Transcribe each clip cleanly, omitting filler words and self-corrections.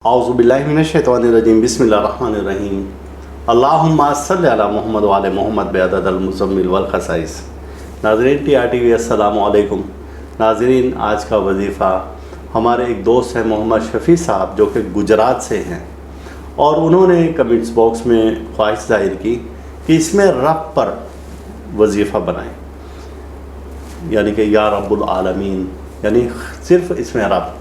اعوذ باللہ من الشیطان الرجیم بسم اللہ الرحمن الرحیم اللہم صلی علی محمد وعلی محمد بعدد المزمل والخصائص۔ ناظرین ٹی آر ٹی وی السلام علیکم۔ ناظرین آج کا وظیفہ ہمارے ایک دوست ہیں محمد شفیع صاحب جو کہ گجرات سے ہیں، اور انہوں نے کمنٹس باکس میں خواہش ظاہر کی کہ اس میں رب پر وظیفہ بنائیں، یعنی کہ یا رب العالمین، یعنی صرف اس میں رب۔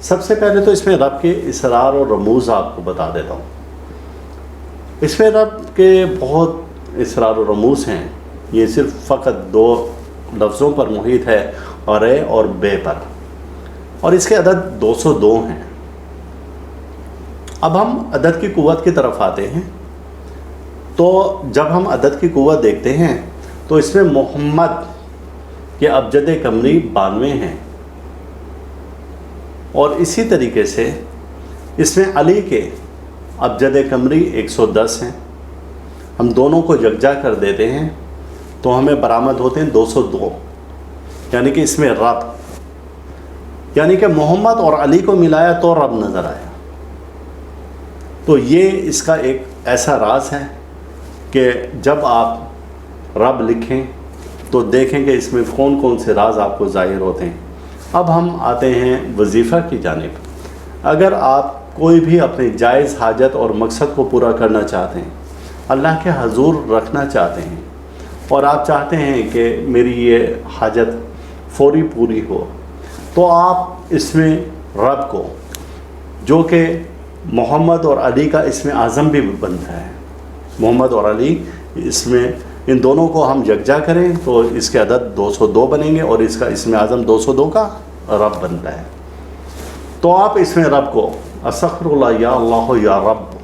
سب سے پہلے تو اس میں رب کے اسرار اور رموز آپ کو بتا دیتا ہوں۔ اس میں رب کے بہت اسرار و رموز ہیں، یہ صرف فقط دو لفظوں پر محیط ہے، رے اور بے پر، اور اس کے عدد 202 ہیں۔ اب ہم عدد کی قوت کی طرف آتے ہیں، تو جب ہم عدد کی قوت دیکھتے ہیں تو اس میں محمد کے ابجد قمری 92 ہیں، اور اسی طریقے سے اس میں علی کے ابجد قمری 110 ہیں۔ ہم دونوں کو یکجا کر دیتے ہیں تو ہمیں برآمد ہوتے ہیں 202، یعنی کہ اس میں رب، یعنی کہ محمد اور علی کو ملایا تو رب نظر آیا۔ تو یہ اس کا ایک ایسا راز ہے کہ جب آپ رب لکھیں تو دیکھیں کہ اس میں کون کون سے راز آپ کو ظاہر ہوتے ہیں۔ اب ہم آتے ہیں وظیفہ کی جانب۔ اگر آپ کوئی بھی اپنی جائز حاجت اور مقصد کو پورا کرنا چاہتے ہیں، اللہ کے حضور رکھنا چاہتے ہیں، اور آپ چاہتے ہیں کہ میری یہ حاجت فوری پوری ہو، تو آپ اس میں رب کو، جو کہ محمد اور علی کا اسم اعظم بھی بنتا ہے، محمد اور علی، اس میں ان دونوں کو ہم یکجا کریں تو اس کے عدد 202 بنیں گے، اور اس کا اسم اعظم 202 کا رب بنتا ہے۔ تو آپ اس میں رب کو استغفر اللہ یا اللہ یا رب،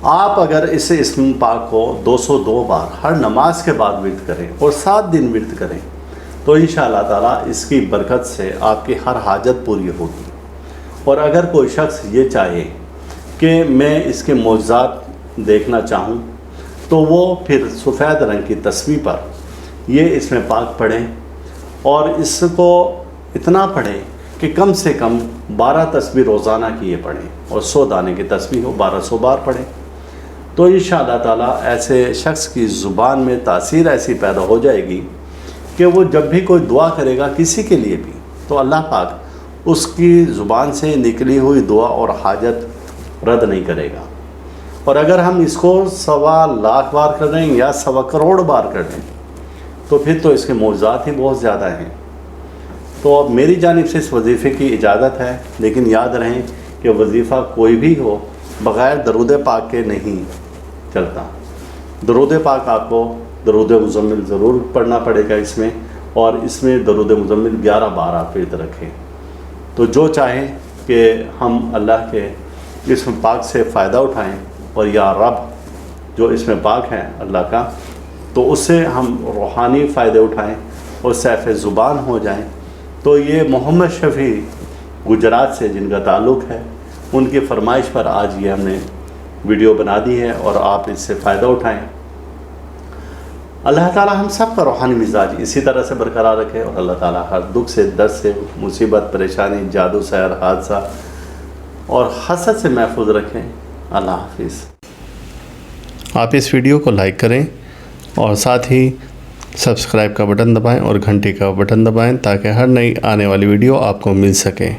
آپ اگر اس اسم پاک کو 202 بار ہر نماز کے بعد ورد کریں اور 7 دن ورد کریں تو انشاءاللہ تعالیٰ اس کی برکت سے آپ کی ہر حاجت پوری ہوگی۔ اور اگر کوئی شخص یہ چاہے کہ میں اس کے معجزات دیکھنا چاہوں تو وہ پھر سفید رنگ کی تسبیح پر یہ اسم پاک پڑھیں، اور اس کو اتنا پڑھیں کہ کم سے کم 12 تسبیح روزانہ کی یہ پڑھیں، اور 100 دانے کی تسبیح ہو 1200 بار پڑھیں، تو انشاءاللہ تعالیٰ ایسے شخص کی زبان میں تاثیر ایسی پیدا ہو جائے گی کہ وہ جب بھی کوئی دعا کرے گا کسی کے لیے بھی، تو اللہ پاک اس کی زبان سے نکلی ہوئی دعا اور حاجت رد نہیں کرے گا۔ اور اگر ہم اس کو 1.25 لاکھ بار کر دیں یا 1.25 کروڑ بار کر دیں تو پھر تو اس کے معجزات ہی بہت زیادہ ہیں۔ تو اب میری جانب سے اس وظیفے کی اجازت ہے، لیکن یاد رہیں کہ وظیفہ کوئی بھی ہو بغیر درود پاک کے نہیں چلتا۔ درود پاک آپ کو درود مزمل ضرور پڑھنا پڑے گا اس میں، اور اس میں درود مزمل 11 بار آپ ورد رکھیں۔ تو جو چاہیں کہ ہم اللہ کے اسم پاک سے فائدہ اٹھائیں، اور یا رب جو اسم پاک ہے اللہ کا، تو اس سے ہم روحانی فائدے اٹھائیں اور سیف زبان ہو جائیں، تو یہ محمد شفیع گجرات سے جن کا تعلق ہے، ان کی فرمائش پر آج یہ ہم نے ویڈیو بنا دی ہے، اور آپ اس سے فائدہ اٹھائیں۔ اللہ تعالیٰ ہم سب کا روحانی مزاج اسی طرح سے برقرار رکھے، اور اللہ تعالیٰ ہر دکھ سے، درد سے، مصیبت، پریشانی، جادو، سحر، حادثہ اور حسد سے محفوظ رکھیں۔ اللہ حافظ۔ آپ اس ویڈیو کو لائک کریں اور ساتھ ہی سبسکرائب کا بٹن دبائیں اور گھنٹی کا بٹن دبائیں تاکہ ہر نئی آنے والی ویڈیو آپ کو مل سکے۔